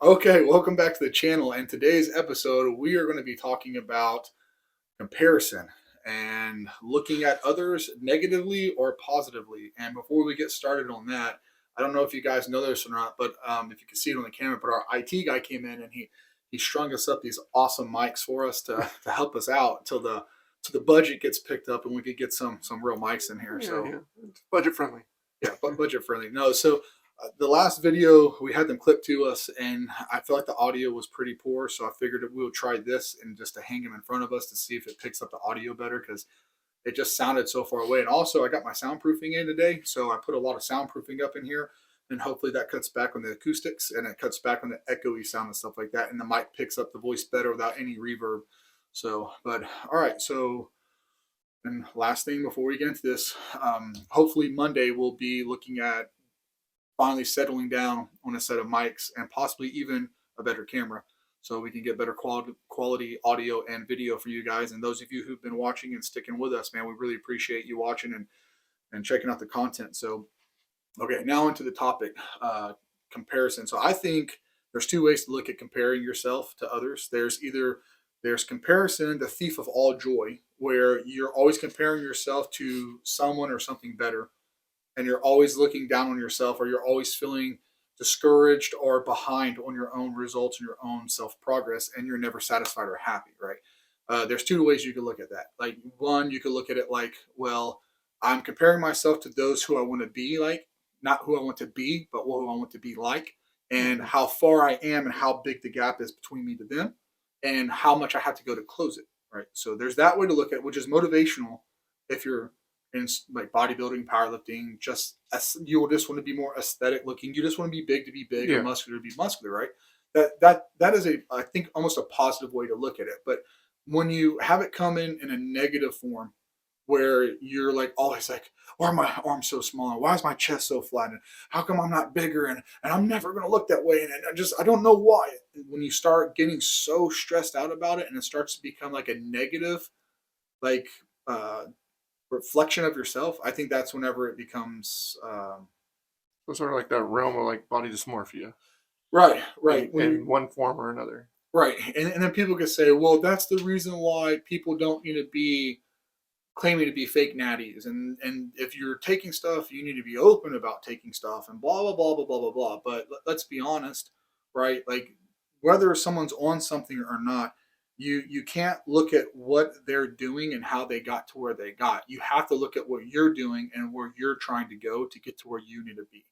Okay, welcome back to the channel. And today's episode, we are going to be talking about comparison and looking at others negatively or positively. And before we get started on that, I don't know if you guys know this or not, but if you can see it on the camera, but our IT guy came in and he strung us up these awesome mics for us to help us out until the budget gets picked up and we could get some real mics in here. Yeah, So yeah. It's budget friendly. yeah, but budget friendly. No, so the last video we had them clip to us, and I felt like the audio was pretty poor. So I figured that we would try this and just to hang them in front of us to see if it picks up the audio better because it just sounded so far away. And also, I got my soundproofing in today, so I put a lot of soundproofing up in here, and hopefully that cuts back on the acoustics and it cuts back on the echoey sound and stuff like that. And the mic picks up the voice better without any reverb. So, but all right, so and last thing before we get into this, hopefully Monday we'll be looking at finally settling down on a set of mics and possibly even a better camera so we can get better quality audio and video for you guys. And those of you who've been watching and sticking with us, man, we really appreciate you watching and checking out the content. So, okay, now into the topic, comparison. So I think there's two ways to look at comparing yourself to others. There's comparison, the thief of all joy, where you're always comparing yourself to someone or something better and you're always looking down on yourself or you're always feeling discouraged or behind on your own results and your own self progress and you're never satisfied or happy, right? There's two ways you could look at that. Like one, you could look at it like, well, I'm comparing myself to those who I want to be like, not who I want to be, but who I want to be like, and Hmm. how far I am and how big the gap is between me to them, and how much I have to go to close it, right? So there's that way to look at it, which is motivational if you're in like bodybuilding, powerlifting, just you just want to be more aesthetic looking. You just want to be big to be big or Yeah. muscular to be muscular, right? That is a I think almost a positive way to look at it. But when you have it come in a negative form, where you're like always like, why are my arms so small? And why is my chest so flat? And how come I'm not bigger? And I'm never gonna look that way. And I don't know why. When you start getting so stressed out about it, and it starts to become like a negative, like uh, reflection of yourself, I think that's whenever it becomes So sort of like that realm of like body dysmorphia right, right. When you in one form or another. right, and then people could say, well, that's the reason why people don't need to be claiming to be fake natties, and if you're taking stuff, you need to be open about taking stuff, and blah blah blah blah blah blah blah. But let's be honest, right? Like whether someone's on something or not, you can't look at what they're doing and how they got to where they got. You have to look at what you're doing and where you're trying to go to get to where you need to be.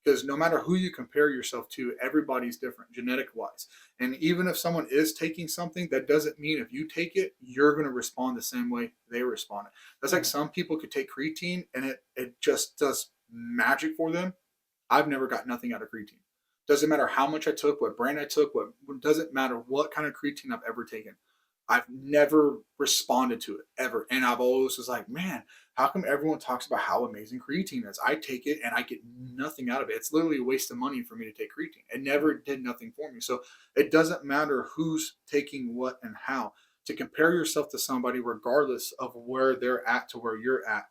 Because no matter who you compare yourself to, everybody's different genetic wise. And even if someone is taking something, that doesn't mean if you take it, you're going to respond the same way they respond. That's like Mm. some people could take creatine and it just does magic for them. I've never got nothing out of creatine. Doesn't matter how much I took, what brand I took, what doesn't matter what kind of creatine I've ever taken. I've never responded to it ever. And I've always was like, man, how come everyone talks about how amazing creatine is? I take it and I get nothing out of it. It's literally a waste of money for me to take creatine. It never did nothing for me. So it doesn't matter who's taking what and how. To compare yourself to somebody, regardless of where they're at to where you're at,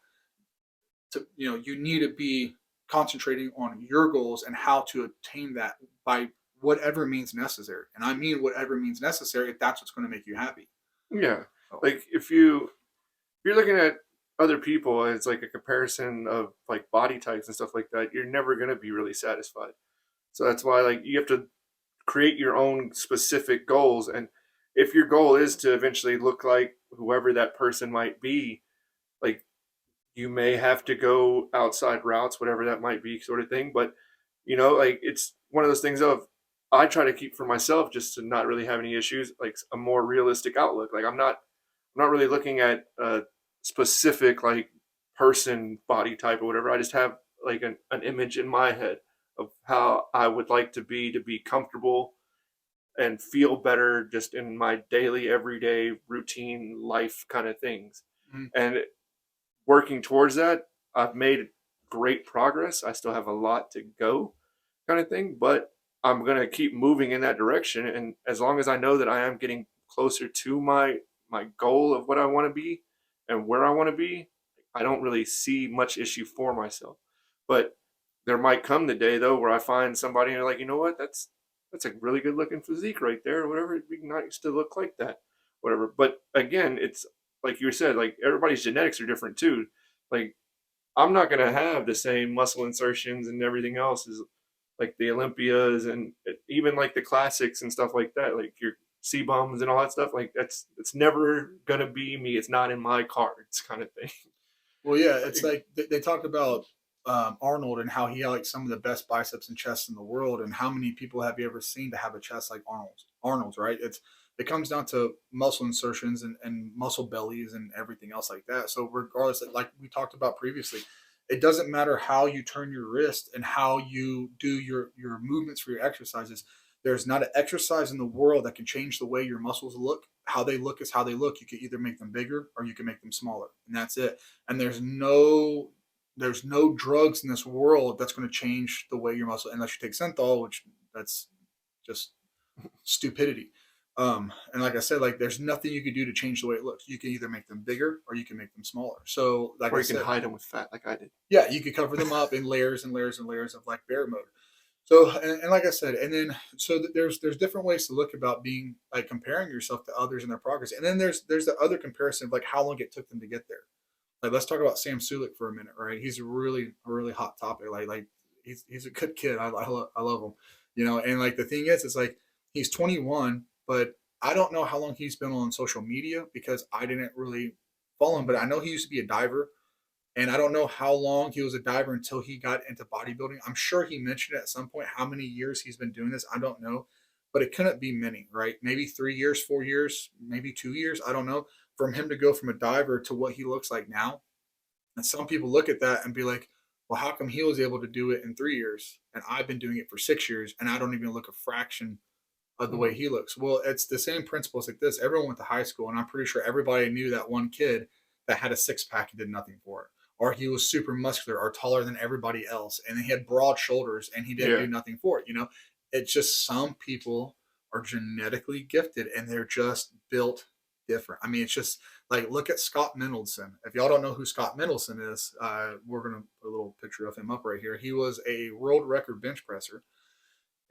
to you need to be concentrating on your goals and how to obtain that by whatever means necessary. And I mean whatever means necessary if that's what's going to make you happy. Yeah. So, Like if you're looking at other people as like a comparison of like body types and stuff like that, you're never gonna be really satisfied. So that's why like you have to create your own specific goals. And if your goal is to eventually look like whoever that person might be, like you may have to go outside routes, whatever that might be, sort of thing. But like it's one of those things of I try to keep for myself just to not really have any issues, like a more realistic outlook. Like I'm not really looking at a specific like person body type or whatever. I just have like an image in my head of how I would like to be comfortable and feel better just in my daily everyday routine life kind of things. mm, And working towards that, I've made great progress. I still have a lot to go, kind of thing, but I'm going to keep moving in that direction. And as long as I know that I am getting closer to my goal of what I want to be and where I want to be, I don't really see much issue for myself. But there might come the day though where I find somebody and they're like, you know what, that's that's a really good looking physique right there, or whatever. It'd be nice to look like that, whatever. But again, it's like you said, like everybody's genetics are different too. Like I'm not gonna have the same muscle insertions and everything else as like the Olympias and even like the classics and stuff like that. Like your C bums and all that stuff. Like that's it's never gonna be me. It's not in my cards, kind of thing. Well, yeah, it's like they talked about Arnold and how he had like some of the best biceps and chests in the world, and how many people have you ever seen to have a chest like Arnold's? Arnold's, right? It comes down to muscle insertions and muscle bellies and everything else like that. So regardless, like we talked about previously, it doesn't matter how you turn your wrist and how you do your movements for your exercises. There's not an exercise in the world that can change the way your muscles look. How they look is how they look. You can either make them bigger or you can make them smaller, and that's it. And there's no drugs in this world that's going to change the way your muscle, unless you take Synthol, which that's just stupidity. And like I said, like there's nothing you can do to change the way it looks. You can either make them bigger or you can make them smaller. So like Or I you can said, hide them with fat, like I did. yeah, you could cover them up in layers and layers and layers of like bear mode. So and like I said, and then so there's different ways to look about being like comparing yourself to others and their progress. And then there's the other comparison of like how long it took them to get there. Like let's talk about Sam Sulek for a minute, right? He's a really hot topic. Like he's a good kid. I love him, you know. And like the thing is, it's like he's 21, but I don't know how long he's been on social media because I didn't really follow him. But I know he used to be a diver, and I don't know how long he was a diver until he got into bodybuilding. I'm sure he mentioned it at some point how many years he's been doing this. I don't know, but it couldn't be many, right? Maybe 3 years, 4 years, maybe 2 years. I don't know. From him to go from a diver to what he looks like now. And some people look at that and be like, well, how come he was able to do it in 3 years and I've been doing it for 6 years and I don't even look a fraction of the way Mm-hmm. he looks? Well, it's the same principles like this. Everyone went to high school, and I'm pretty sure everybody knew that one kid that had a six pack and did nothing for it. Or he was super muscular or taller than everybody else, and he had broad shoulders and he didn't Yeah. do nothing for it. It's just some people are genetically gifted and they're just built different. I mean, it's just like look at Scott Mendelson. If y'all don't know who Scott Mendelson is, we're gonna put a little picture of him up right here. He was a world record bench presser,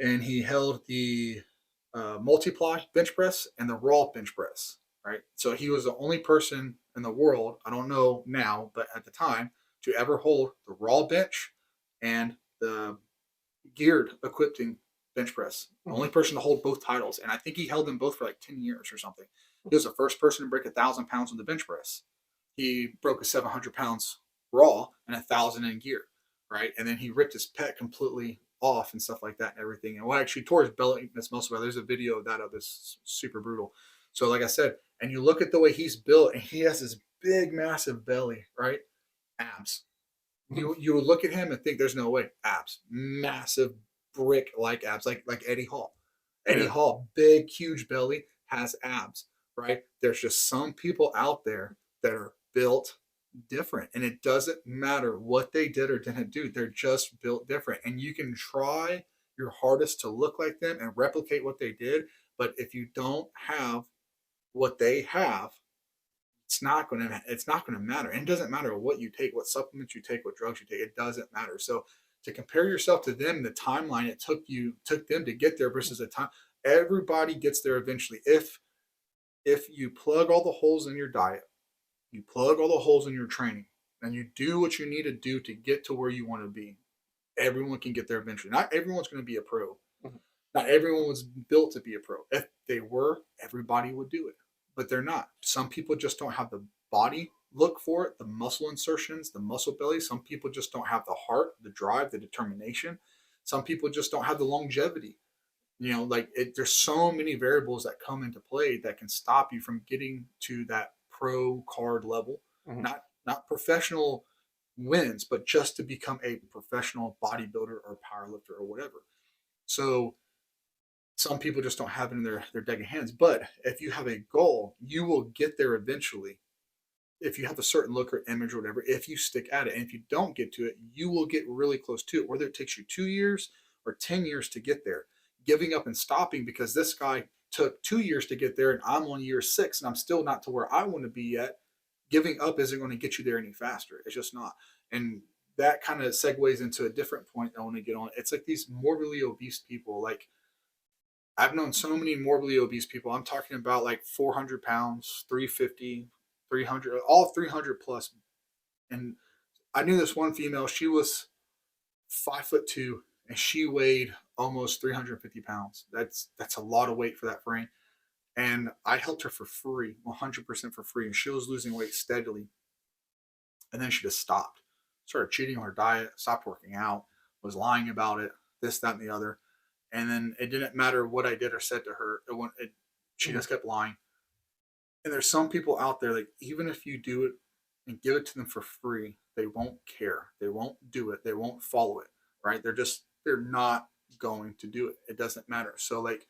and he held the multiply bench press and the raw bench press. Right, so he was the only person in the world, I don't know now, but at the time, to ever hold the raw bench and the geared equipping bench press. Mm-hmm. Only person to hold both titles, and I think he held them both for like 10 years or something. He was the first person to break 1,000 pounds on the bench press. He broke a 700 pounds raw and 1,000 in gear, right? And then he ripped his pec completely off and stuff like that and everything. And well, actually tore his belly. That's most of it. There's a video of that of this super brutal. So like I said, and you look at the way he's built, and he has this big, massive belly, right? Abs. You would look at him and think there's no way. Abs, massive brick like abs, like Eddie Hall. Eddie Yeah. Hall, big, huge belly, has abs, right? There's just some people out there that are built different, and it doesn't matter what they did or didn't do. They're just built different, and you can try your hardest to look like them and replicate what they did, but if you don't have what they have, it's not gonna matter. And it doesn't matter what you take, what supplements you take, what drugs you take. It doesn't matter. So to compare yourself to them, the timeline it took them to get there versus the time, everybody gets there eventually. If you plug all the holes in your diet, you plug all the holes in your training, and you do what you need to do to get to where you want to be, everyone can get there eventually. Not everyone's going to be a pro. Mhm. Not everyone was built to be a pro. If they were, everybody would do it, but they're not. Some people just don't have the body look for it, the muscle insertions, the muscle belly. Some people just don't have the heart, the drive, the determination. Some people just don't have the longevity. There's so many variables that come into play that can stop you from getting to that pro card level. Mhm. Not professional wins, but just to become a professional bodybuilder or powerlifter or whatever. So some people just don't have it in their deck of hands. But if you have a goal, you will get there eventually. If you have a certain look or image or whatever, if you stick at it. And if you don't get to it, you will get really close to it, whether it takes you 2 years or 10 years to get there. Giving up and stopping because this guy took 2 years to get there and I'm on year six and I'm still not to where I want to be yet. Giving up isn't going to get you there any faster. It's just not. And that kind of segues into a different point I want to get on. It's like these morbidly obese people, like I've known so many morbidly obese people. I'm talking about like 400 pounds, 350, 300, all 300 plus. And I knew this one female, she was 5'2" and she weighed almost 350 pounds. That's a lot of weight for that frame. And I helped her for free, 100% for free. And she was losing weight steadily. And then she just stopped, started cheating on her diet, stopped working out, was lying about it, this, that, and the other. And then it didn't matter what I did or said to her. She just kept lying. And there's some people out there, like, even if you do it and give it to them for free, they won't care. They won't do it. They won't follow it, right? They're not going to do it. It doesn't matter. So, like,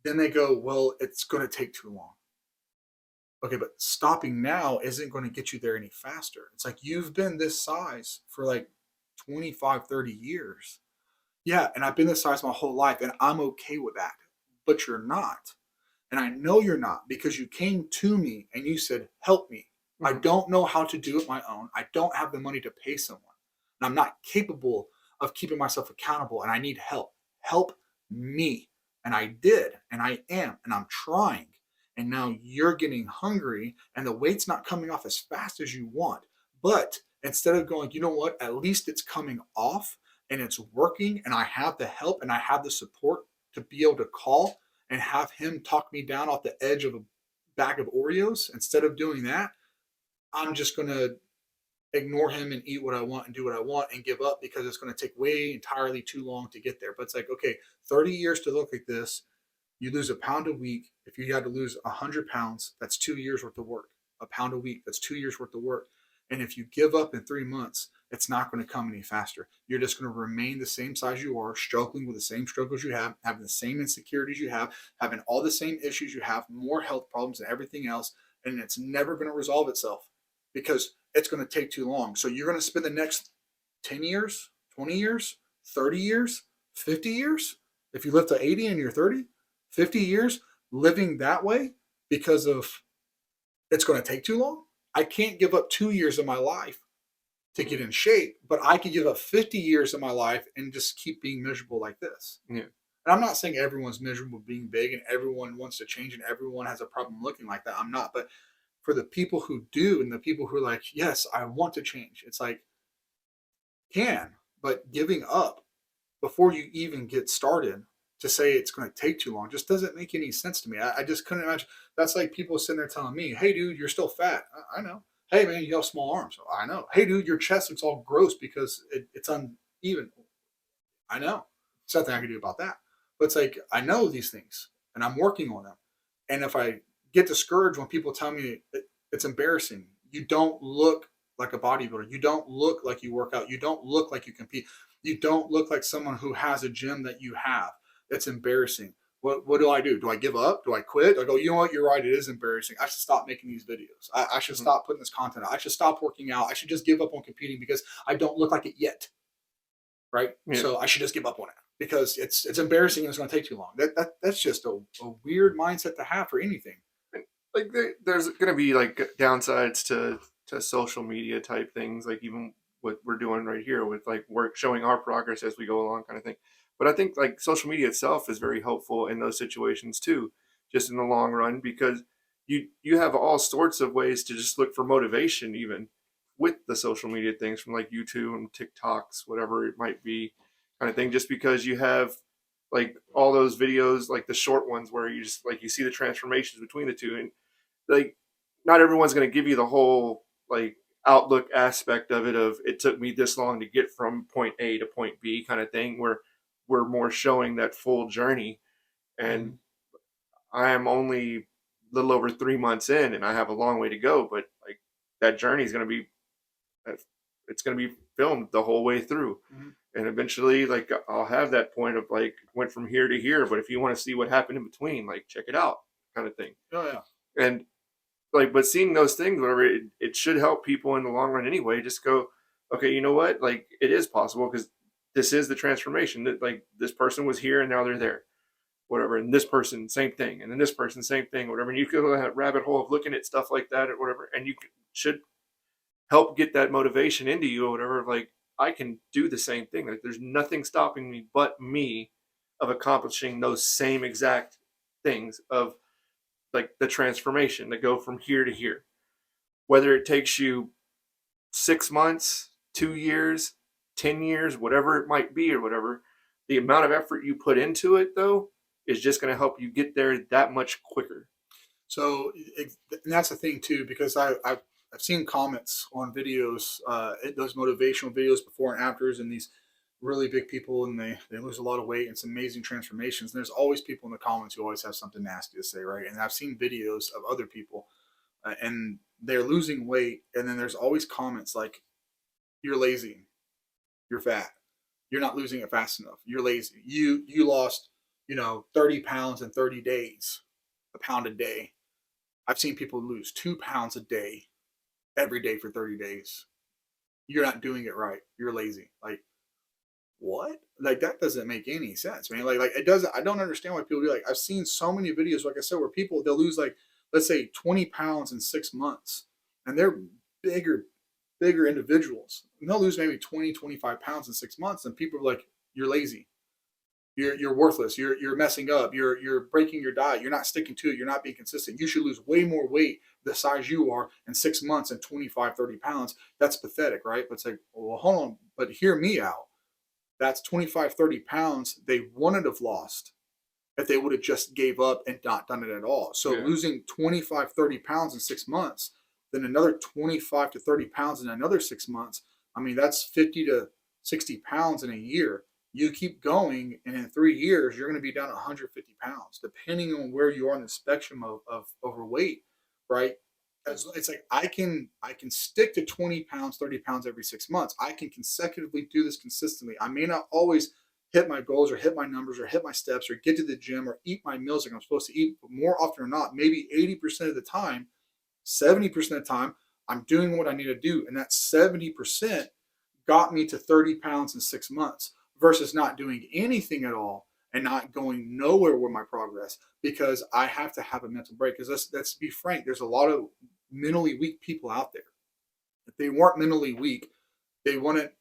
then they go, well, it's going to take too long. Okay, but stopping now isn't going to get you there any faster. It's like you've been this size for like 25, 30 years. Yeah, and I've been this size my whole life, and I'm okay with that. But you're not. And I know you're not because you came to me and you said, help me. I don't know how to do it my own. I don't have the money to pay someone. And I'm not capable of keeping myself accountable, and I need help. Help me. And I did, and I am, and I'm trying. And now you're getting hungry, and the weight's not coming off as fast as you want. But instead of going, you know what, at least it's coming off and it's working, and I have the help and I have the support to be able to call and have him talk me down off the edge of a bag of Oreos. Instead of doing that, I'm just going to ignore him and eat what I want and do what I want and give up because it's going to take way entirely too long to get there. But it's like, okay, 30 years to look like this. You lose a pound a week. If you had to lose 100 pounds, that's 2 years worth of work. A pound a week, that's 2 years worth of work. And if you give up in 3 months, it's not going to come any faster. You're just going to remain the same size you are, struggling with the same struggles you have, having the same insecurities you have, having all the same issues you have, more health problems and everything else. And it's never going to resolve itself because it's going to take too long. So you're going to spend the next 10 years, 20 years, 30 years, 50 years. If you live to 80 and you're 30, 50 years living that way because of it's going to take too long. I can't give up 2 years of my life to get in shape, but I could give up 50 years of my life and just keep being miserable like this. Yeah. And I'm not saying everyone's miserable being big and everyone wants to change and everyone has a problem looking like that. I'm not. But for the people who do and the people who are like, yes, I want to change, it's like, but giving up before you even get started to say it's going to take too long just doesn't make any sense to me. I just couldn't imagine. That's like people sitting there telling me, hey, dude, you're still fat. I know. Hey, man, you have small arms. I know. Hey, dude, your chest looks all gross because it's uneven. I know. There's nothing I can do about that. But it's like, I know these things and I'm working on them. And if I get discouraged when people tell me it's embarrassing, you don't look like a bodybuilder. You don't look like you work out. You don't look like you compete. You don't look like someone who has a gym that you have. It's embarrassing. What do I do? Do I give up? Do I quit? I go, you know what? You're right. It is embarrassing. I should stop making these videos. I should stop putting this content out. I should stop working out. I should just give up on competing because I don't look like it yet. Right? Yeah. So I should just give up on it because it's embarrassing and it's going to take too long. That's just a weird mindset to have for anything. Like there's going to be like downsides to social media type things, like even what we're doing right here with like work showing our progress as we go along kind of thing. But I think like social media itself is very helpful in those situations too, just in the long run, because you have all sorts of ways to just look for motivation even with the social media things from like YouTube and TikToks, whatever it might be, kind of thing, just because you have like all those videos, like the short ones where you just like you see the transformations between the two. And like not everyone's going to give you the whole like outlook aspect of it, of it took me this long to get from point A to point B kind of thing, where we're more showing that full journey. And I am only a little over 3 months in and I have a long way to go, but like that journey is going to be, it's going to be filmed the whole way through. And eventually like I'll have that point of like went from here to here, but if you want to see what happened in between, like check it out kind of thing. Oh yeah. And like, but seeing those things, whatever, it should help people in the long run anyway. Just go, okay, you know what? Like it is possible because this is the transformation that like this person was here and now they're there, whatever. And this person, same thing. And then this person, same thing, whatever. And you go down that rabbit hole of looking at stuff like that or whatever. And you should help get that motivation into you or whatever. Like I can do the same thing. Like there's nothing stopping me but me of accomplishing those same exact things of like the transformation to go from here to here. Whether it takes you 6 months, 2 years, 10 years, whatever it might be, or whatever, the amount of effort you put into it, though, is just going to help you get there that much quicker. So, and that's the thing too, because I've seen comments on videos, those motivational videos before and afters, and these really big people, and they lose a lot of weight. And it's amazing transformations. And there's always people in the comments who always have something nasty to say, right? And I've seen videos of other people, and they're losing weight, and then there's always comments like, "You're lazy, you're fat, you're not losing it fast enough, you're lazy, you lost 30 pounds in 30 days, a pound a day." I've seen people lose 2 pounds a day every day for 30 days. You're not doing it right. You're lazy. Like, what? Like, that doesn't make any sense, man. Like it doesn't. I don't understand why people do. Like, I've seen so many videos, like I said, where people, they'll lose, like, let's say 20 pounds in 6 months, and they're bigger, bigger individuals. And they'll lose maybe 20, 25 pounds in 6 months, and people are like, "You're lazy. You're worthless. You're messing up. You're breaking your diet. You're not sticking to it. You're not being consistent. You should lose way more weight the size you are in 6 months and 25, 30 pounds. That's pathetic, right?" But it's like, well, hold on, but hear me out. That's 25, 30 pounds they wouldn't have lost if they would have just gave up and not done it at all. So Yeah. losing 25, 30 pounds in 6 months, then another 25 to 30 pounds in another 6 months. I mean, that's 50 to 60 pounds in a year. You keep going, and in 3 years, you're going to be down 150 pounds, depending on where you are in the spectrum of overweight, right? It's like I can stick to 20 pounds, 30 pounds every 6 months. I can consecutively do this consistently. I may not always hit my goals or hit my numbers or hit my steps or get to the gym or eat my meals like I'm supposed to eat, but more often than not, maybe 80% of the time, 70% of the time, I'm doing what I need to do. And that 70% got me to 30 pounds in 6 months versus not doing anything at all and not going nowhere with my progress, because I have to have a mental break. Because let's be frank, there's a lot of mentally weak people out there. If they weren't mentally weak, they wouldn't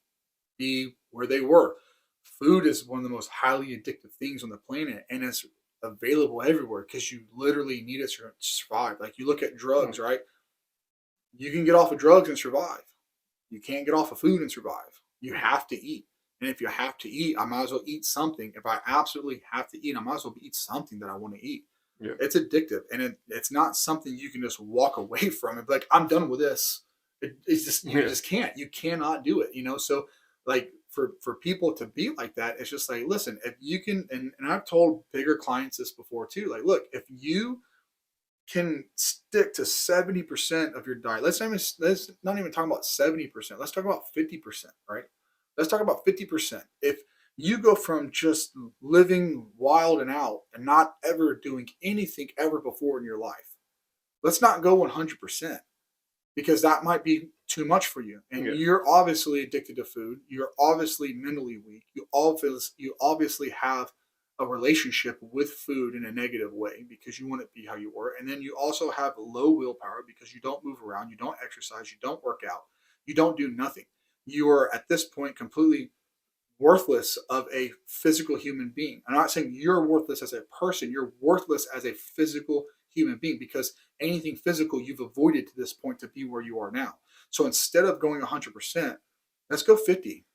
be where they were. Food is one of the most highly addictive things on the planet, and it's available everywhere because you literally need it to survive. Like, you look at drugs, right? You can get off of drugs and survive. You can't get off of food and survive. You have to eat. And if you have to eat, I might as well eat something. If I absolutely have to eat, I might as well eat something that I want to eat. Yeah. It's addictive, and it's not something you can just walk away from and be like, "I'm done with this." It's just, you Yeah. just can't. You cannot do it. So, like, for people to be like that, it's just like, listen, if you can, and I've told bigger clients this before too. Like, look, if you can stick to 70% of your diet. Let's not even talk about 70%. Let's talk about 50%, right? Let's talk about 50%. If you go from just living wild and out and not ever doing anything ever before in your life, let's not go 100%, because that might be too much for you. And Yeah. you're obviously addicted to food. You're obviously mentally weak. You obviously have a relationship with food in a negative way because you want it to be how you were. And then you also have low willpower because you don't move around, you don't exercise, you don't work out, you don't do nothing. You are at this point completely worthless of a physical human being. I'm not saying you're worthless as a person, you're worthless as a physical human being, because anything physical you've avoided to this point to be where you are now. So instead of going 100%, let's go 50.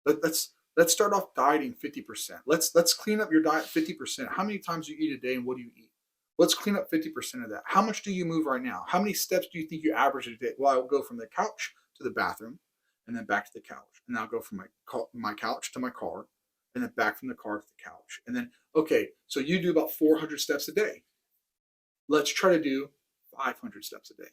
Let's start off dieting 50%. Let's clean up your diet 50%. How many times do you eat a day, and what do you eat? Let's clean up 50% of that. How much do you move right now? How many steps do you think you average a day? Well, I'll go from the couch to the bathroom, and then back to the couch, and I'll go from my couch to my car, and then back from the car to the couch, and then, okay, so you do about 400 steps a day. Let's try to do 500 steps a day.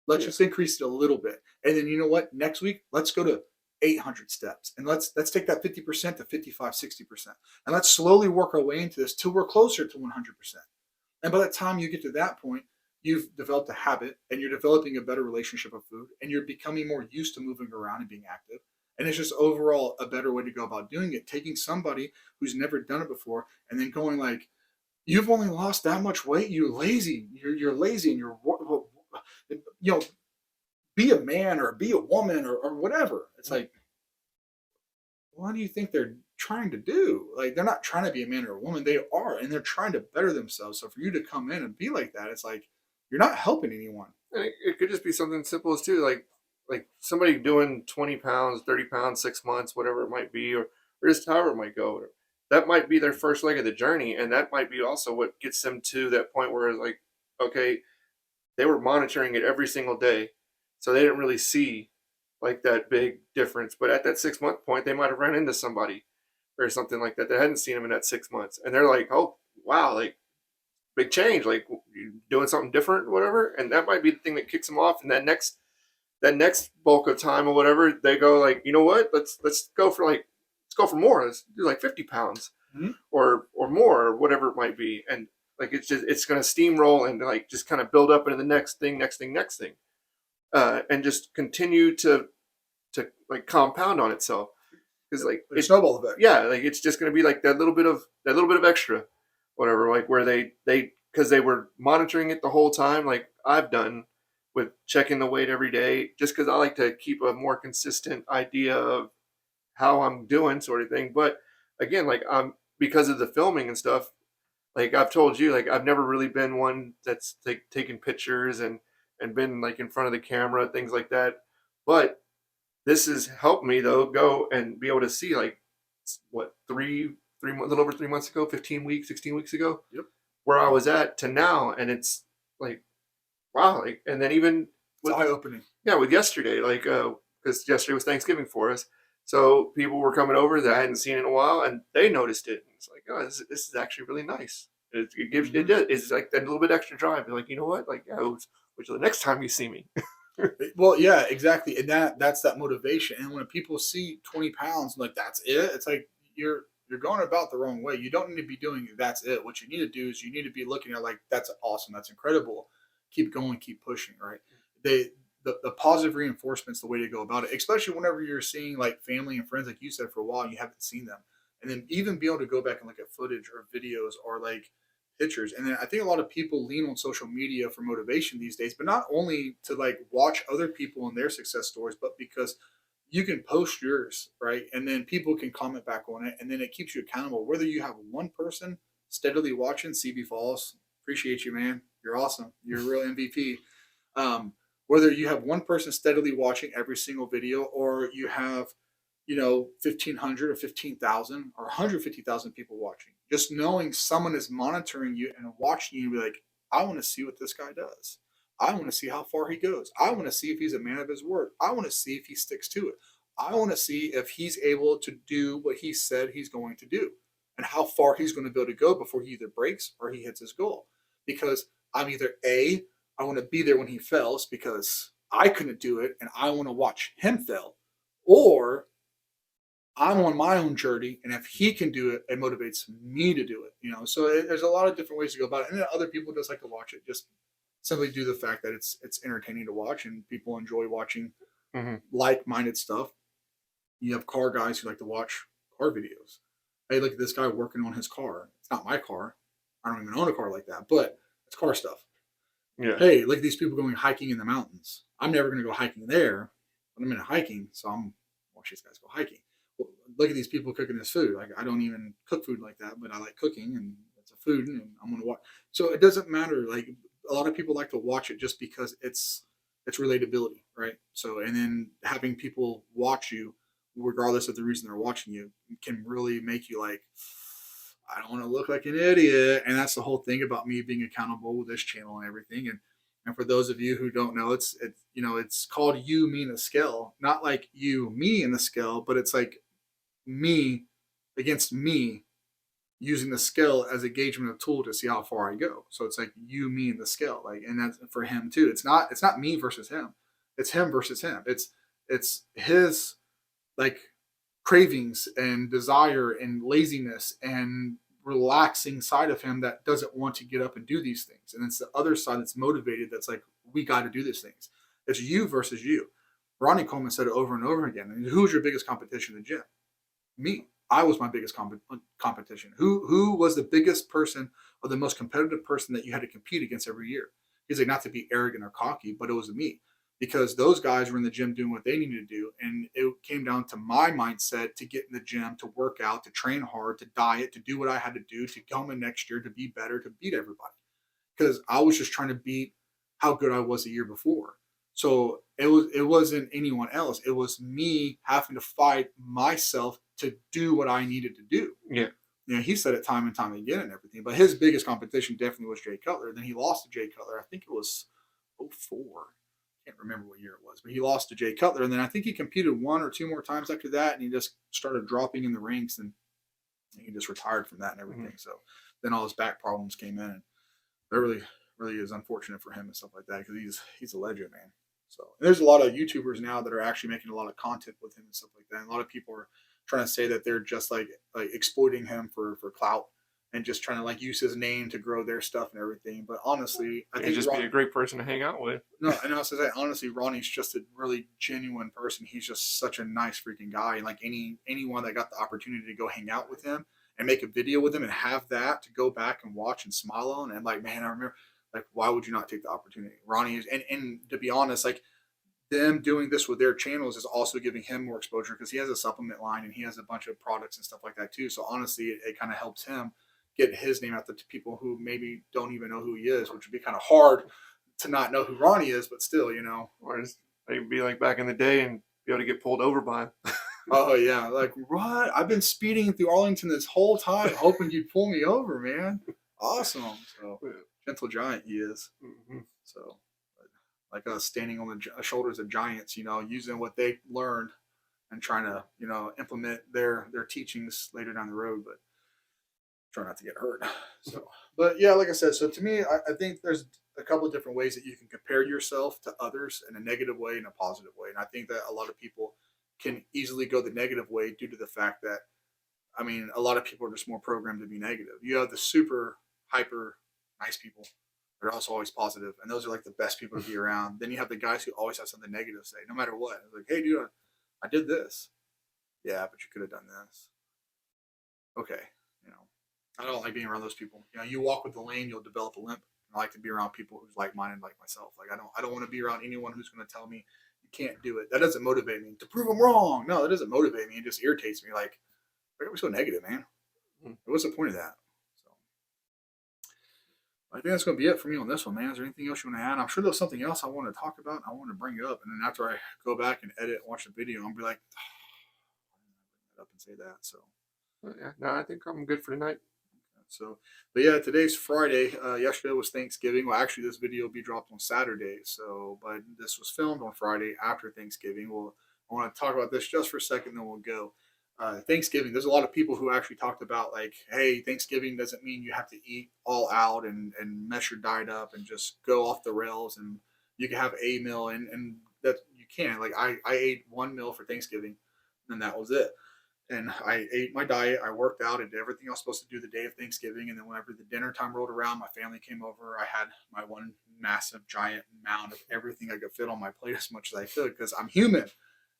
Let's Yeah. just increase it a little bit. And then, you know what? Next week, let's go to 800 steps. And let's take that 50% to 55, 60%. And let's slowly work our way into this till we're closer to 100%. And by the time you get to that point, you've developed a habit, and you're developing a better relationship with food, and you're becoming more used to moving around and being active. And it's just overall a better way to go about doing it. Taking somebody who's never done it before and then going like, "You've only lost that much weight. You're lazy. You're lazy, and you know, be a man or be a woman or whatever." It's like, why do you think they're trying to do. Like they're not trying to be a man or a woman. They are, and they're trying to better themselves. So for you to come in and be like that, it's like you're not helping anyone. And it could just be something simple as too, like somebody doing 20 pounds, 30 pounds, 6 months, whatever it might be, or just however it might go. That might be their first leg of the journey, and that might be also what gets them to that point where it's like, okay, they were monitoring it every single day, so they didn't really see like that big difference. But at that 6 month point, they might have run into somebody or something like that that hadn't seen them in that 6 months, and they're like, oh wow, like big change, like you doing something different, whatever, and that might be the thing that kicks them off. And that next bulk of time or whatever, they go like, you know what, let's go for more. Let's do like 50 pounds Mm-hmm. or more or whatever it might be, and like it's going to steamroll and like just kind of build up into the next thing, and just continue to like compound on itself because like Like snowball effect. yeah, like it's just going to be like that little bit of extra, whatever, like where they because they were monitoring it the whole time, like I've done with checking the weight every day, just because I like to keep a more consistent idea of how I'm doing, sort of thing. But again, like because of the filming and stuff, like I've told you, like I've never really been one that's like taking pictures and been like in front of the camera, things like that. But this has helped me though go and be able to see like what a little over 3 months ago, 15 weeks, 16 weeks ago, Yep. where I was at to now, and it's like wow, like and then even It's with eye opening. yeah, with yesterday, like because yesterday was Thanksgiving for us, so people were coming over that I hadn't seen in a while, and they noticed it. And it's like, oh, this is actually really nice. It gives it does. It's like that little bit extra drive. You're like, you know what? Like, yeah, which the next time you see me. Well, yeah, exactly, and that's that motivation. And when people see 20 pounds, like that's it. It's like you're going about the wrong way. You don't need to be doing that's it. What you need to do is you need to be looking at like that's awesome, that's incredible. Keep going, keep pushing. Right? They the positive reinforcement's the way to go about it, especially whenever you're seeing like family and friends, like you said, for a while and you haven't seen them, and then even be able to go back and look at footage or videos or like pictures. And then I think a lot of people lean on social media for motivation these days, but not only to like watch other people and their success stories, but because you can post yours, right? And then people can comment back on it, and then it keeps you accountable. Whether you have one person steadily watching, CB Falls, appreciate you, man. You're awesome. You're a real MVP. Um, whether you have one person steadily watching every single video, or you have 1,500 or 15,000 or 150,000 people watching, just knowing someone is monitoring you and watching you, be like, I want to see what this guy does. I want to see how far he goes. I want to see if he's a man of his word. I want to see if he sticks to it. I want to see if he's able to do what he said he's going to do, and how far he's going to be able to go before he either breaks or he hits his goal. Because I'm either I want to be there when he fails because I couldn't do it and I want to watch him fail, or I'm on my own journey, and if he can do it, it motivates me to do it. So there's a lot of different ways to go about it, and then other people just like to watch it, just simply due to the fact that it's entertaining to watch, and people enjoy watching Mm-hmm. like-minded stuff. You have car guys who like to watch car videos. Hey, look at this guy working on his car. It's not my car. I don't even own a car like that, but it's car stuff. Yeah. Hey, look at these people going hiking in the mountains. I'm never going to go hiking there, but I'm into hiking, so I'm watch these guys go hiking. Well, look at these people cooking this food. Like I don't even cook food like that, but I like cooking, and it's a food, and I'm going to watch. So it doesn't matter. Like a lot of people like to watch it just because it's relatability, right? So and then having people watch you, regardless of the reason they're watching you, can really make you like, I don't want to look like an idiot. And that's the whole thing about me being accountable with this channel and everything. And for those of you who don't know, it's called you, me, and the scale. Not like you, me, and the scale, but it's like me against me, using the scale as a gaugement of tool to see how far I go. So it's like you, me, and the scale. Like, and that's for him too. It's not me versus him. It's him versus him. It's his like cravings and desire and laziness and relaxing side of him that doesn't want to get up and do these things. And it's the other side that's motivated, that's like, we got to do these things. It's you versus you. Ronnie Coleman said it over and over again. And who's your biggest competition in the gym? Me. I was my biggest competition. Who was the biggest person or the most competitive person that you had to compete against every year? He's like, not to be arrogant or cocky, but it was me, because those guys were in the gym doing what they needed to do. And it came down to my mindset to get in the gym, to work out, to train hard, to diet, to do what I had to do to come in next year, to be better, to beat everybody. Because I was just trying to beat how good I was the year before. So it wasn't anyone else. It was me having to fight myself to do what I needed to do. Yeah. You know, he said it time and time again and everything. But his biggest competition definitely was Jay Cutler. Then he lost to Jay Cutler. I think it was '04. Can't remember what year it was, but he lost to Jay Cutler. And then I think he competed one or two more times after that, and he just started dropping in the ranks, and he just retired from that and everything. Mm-hmm. So then all his back problems came in, and that really is unfortunate for him and stuff like that, because he's a legend, man. So there's a lot of YouTubers now that are actually making a lot of content with him and stuff like that. And a lot of people are trying to say that they're just like exploiting him for clout and just trying to like use his name to grow their stuff and everything. But honestly, I He'd think just be a great person to hang out with. no, and I was say honestly, Ronnie's just a really genuine person. He's just such a nice freaking guy. And like anyone that got the opportunity to go hang out with him and make a video with him and have that to go back and watch and smile on, and like, man, I remember, like, why would you not take the opportunity? Ronnie is, and to be honest, like, them doing this with their channels is also giving him more exposure, because he has a supplement line and he has a bunch of products and stuff like that too. So honestly, it kind of helps him get his name out there to people who maybe don't even know who he is, which would be kind of hard to not know who Ronnie is, but still, you know. Or just they'd be like back in the day and be able to get pulled over by him. Oh yeah, like what? I've been speeding through Arlington this whole time, hoping you'd pull me over, man. Awesome. So gentle giant he is. Mm-hmm. So like us standing on the shoulders of giants, you know, using what they learned and trying to, you know, implement their teachings later down the road, but try not to get hurt. So, but yeah, like I said, so to me, I think there's a couple of different ways that you can compare yourself to others in a negative way and a positive way. And I think that a lot of people can easily go the negative way due to the fact that, I mean, a lot of people are just more programmed to be negative. You have the super hyper nice people. They're also always positive, and those are like the best people to be around. Then you have the guys who always have something negative to say, no matter what. It's like, hey, dude, I did this. Yeah, but you could have done this. Okay, you know, I don't like being around those people. You know, you walk with the lane, you'll develop a limp. I like to be around people who's like-minded, like myself. Like I don't want to be around anyone who's going to tell me you can't do it. That doesn't motivate me to prove them wrong. No, that doesn't motivate me. It just irritates me. Like, why are we so negative, man? What's the point of that? So, I think that's going to be it for me on this one, man. Is there anything else you want to add? I'm sure there's something else I want to talk about. I want to bring it up, and then after I go back and edit and watch the video, I'll be like, oh, up and say that. So, Yeah, no, I think I'm good for tonight. so, but yeah, today's Friday. Yesterday was Thanksgiving. Well, actually, this video will be dropped on Saturday. So, but this was filmed on Friday after Thanksgiving. I want to talk about this just for a second, then we'll go. Thanksgiving. There's a lot of people who actually talked about like, hey, Thanksgiving doesn't mean you have to eat all out and mess your diet up and just go off the rails, and you can have a meal, and that you can. Like I ate one meal for Thanksgiving, and that was it. And I ate my diet. I worked out. I did everything I was supposed to do the day of Thanksgiving. And then whenever the dinner time rolled around, my family came over. I had my one massive giant mound of everything I could fit on my plate as much as I could, because I'm human.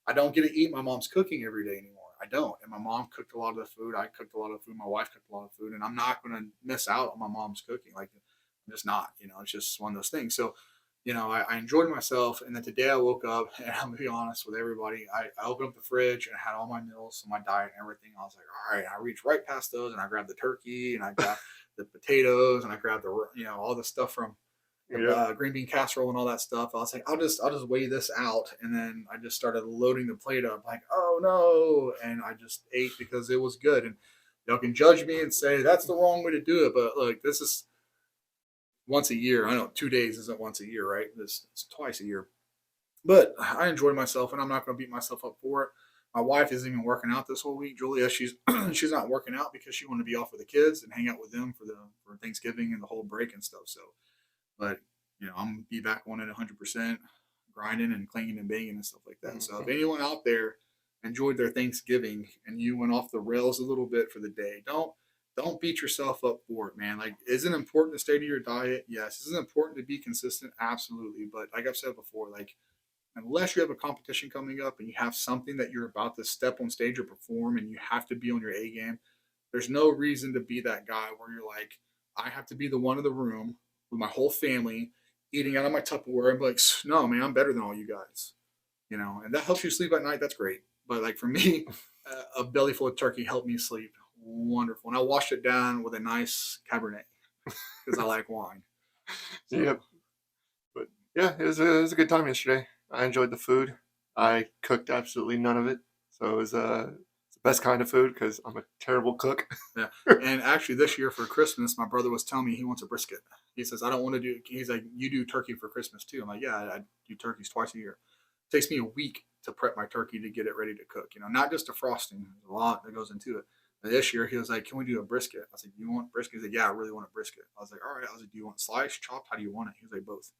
I don't get to eat my mom's cooking every day anymore. I don't. And my mom cooked a lot of the food. I cooked a lot of food. My wife cooked a lot of food. And I'm not going to miss out on my mom's cooking. Like, I'm just not. You know, it's just one of those things. So, you know, I enjoyed myself. And then today I woke up, and I'm going to be honest with everybody. I opened up the fridge and had all my meals and my diet and everything. I was like, all right, I reached right past those, and I grabbed the turkey, and I got the potatoes, and I grabbed the, you know, all the stuff from green bean casserole and all that stuff. I was like, I'll just weigh this out, and then I just started loading the plate up. Like, oh no, and I just ate because it was good. And y'all can judge me and say that's the wrong way to do it, but look, this is once a year. I know 2 days isn't once a year, right? It's twice a year. But I enjoyed myself, and I'm not going to beat myself up for it. My wife isn't even working out this whole week. Julia, she's she's not working out because she wanted to be off with the kids and hang out with them for Thanksgiving and the whole break and stuff. So, but you know, I'm gonna be back on it 100%, grinding and clanging and banging and stuff like that. So, if anyone out there enjoyed their Thanksgiving and you went off the rails a little bit for the day, don't beat yourself up for it, man. Like, is it important to stay to your diet? Yes. Is it important to be consistent? Absolutely. But like I've said before, like, unless you have a competition coming up and you have something that you're about to step on stage or perform and you have to be on your A game, there's no reason to be that guy where you're like, I have to be the one in the room with my whole family eating out of my Tupperware. I'm like, no, man, I'm better than all you guys, you know, and that helps you sleep at night. That's great. But like for me, a belly full of turkey helped me sleep. Wonderful. And I washed it down with a nice Cabernet because I like wine. So, Yep. But yeah, it was a good time yesterday. I enjoyed the food. I cooked absolutely none of it, so it was it's the best kind of food because I'm a terrible cook. yeah. And actually, this year for Christmas, my brother was telling me he wants a brisket. He says, I don't want to do, he's like, you do turkey for Christmas too. I'm like, yeah, I do turkeys twice a year. It takes me a week to prep my turkey to get it ready to cook, you know, not just the frosting. There's a lot that goes into it. And this year, he was like, can we do a brisket? I was like, you want brisket? He's like, yeah, I really want a brisket. I was like, all right. I was like, do you want sliced, chopped? How do you want it? He was like, both.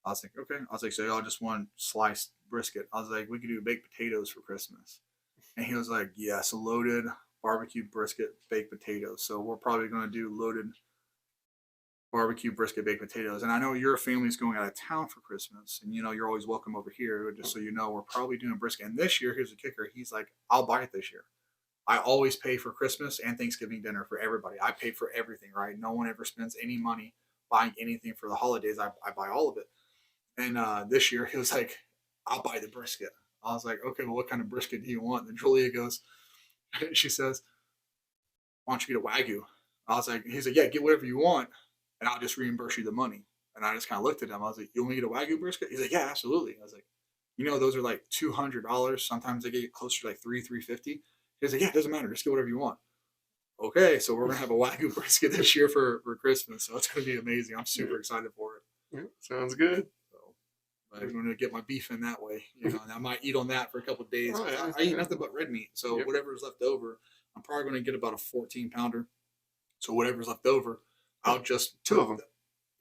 I was like, okay. I was like, so y'all just want sliced brisket. I was like, we could do baked potatoes for Christmas. And he was like, yes, loaded barbecue brisket, baked potatoes. So we're probably going to do loaded barbecue brisket, baked potatoes. And I know your family's going out of town for Christmas, and you know you're always welcome over here. Just so you know, we're probably doing brisket. And this year, here's the kicker: he's like, I'll buy it this year. I always pay for Christmas and Thanksgiving dinner for everybody. I pay for everything, right? No one ever spends any money buying anything for the holidays. I buy all of it. And this year, he was like, I'll buy the brisket. I was like, okay, well, what kind of brisket do you want? And Julia goes, she says, why don't you get a Wagyu? I was like, he's like, yeah, get whatever you want, and I'll just reimburse you the money. And I just kind of looked at him. I was like, you want me to get a Wagyu brisket? He's like, yeah, absolutely. I was like, you know, those are like $200. Sometimes they get closer to like $350. He's like, yeah, it doesn't matter. Just get whatever you want. Okay, so we're gonna have a Wagyu brisket this year for Christmas, so it's gonna be amazing. I'm super excited for it. Yeah, sounds good. So I'm gonna get my beef in that way, you know, and I might eat on that for a couple of days. Oh, yeah, I eat nothing but red meat, so Yep. whatever's left over, I'm probably gonna get about a 14 pounder. So whatever's left over, I'll just Two of them.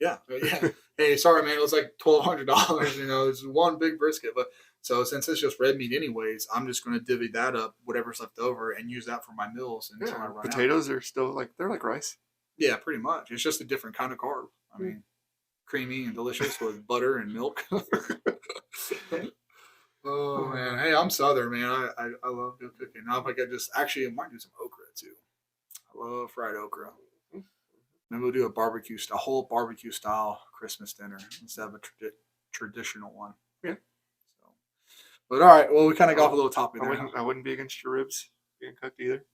Yeah, yeah. Hey, sorry, man. It was like $1,200. You know, it's one big brisket, but so since it's just red meat, anyways, I'm just going to divvy that up, whatever's left over, and use that for my meals until I Yeah, run out. potatoes are still like they're like rice. Yeah, pretty much. It's just a different kind of carb. I mean, creamy and delicious with butter and milk. Oh man, hey, I'm Southern, man. I love good cooking. Now if I could just actually, I might do some okra too. I love fried okra. Maybe we'll do a whole barbecue style Christmas dinner instead of a traditional one. Yeah. So, but all right, well, we kind of got off a little topic I there. wouldn't. I wouldn't be against your ribs being cooked either.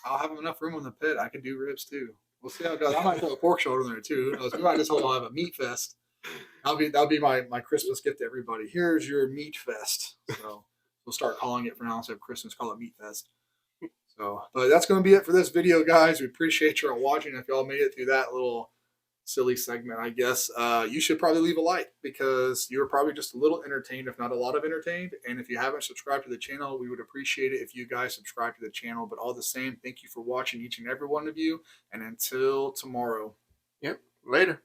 I'll have enough room on the pit. I can do ribs too. We'll see how it goes. I might throw a pork shoulder in there too. Who knows? We might just have a meat fest. That'll be my Christmas gift to everybody. Here's your meat fest. So we'll start calling it from now instead of Christmas. Call it meat fest. So, but that's going to be it for this video, guys. We appreciate y'all watching. If y'all made it through that little silly segment, I guess you should probably leave a like because you were probably just a little entertained, if not a lot of entertained. And if you haven't subscribed to the channel, we would appreciate it if you guys subscribe to the channel. But all the same, thank you for watching, each and every one of you. And until tomorrow. Yep. Later.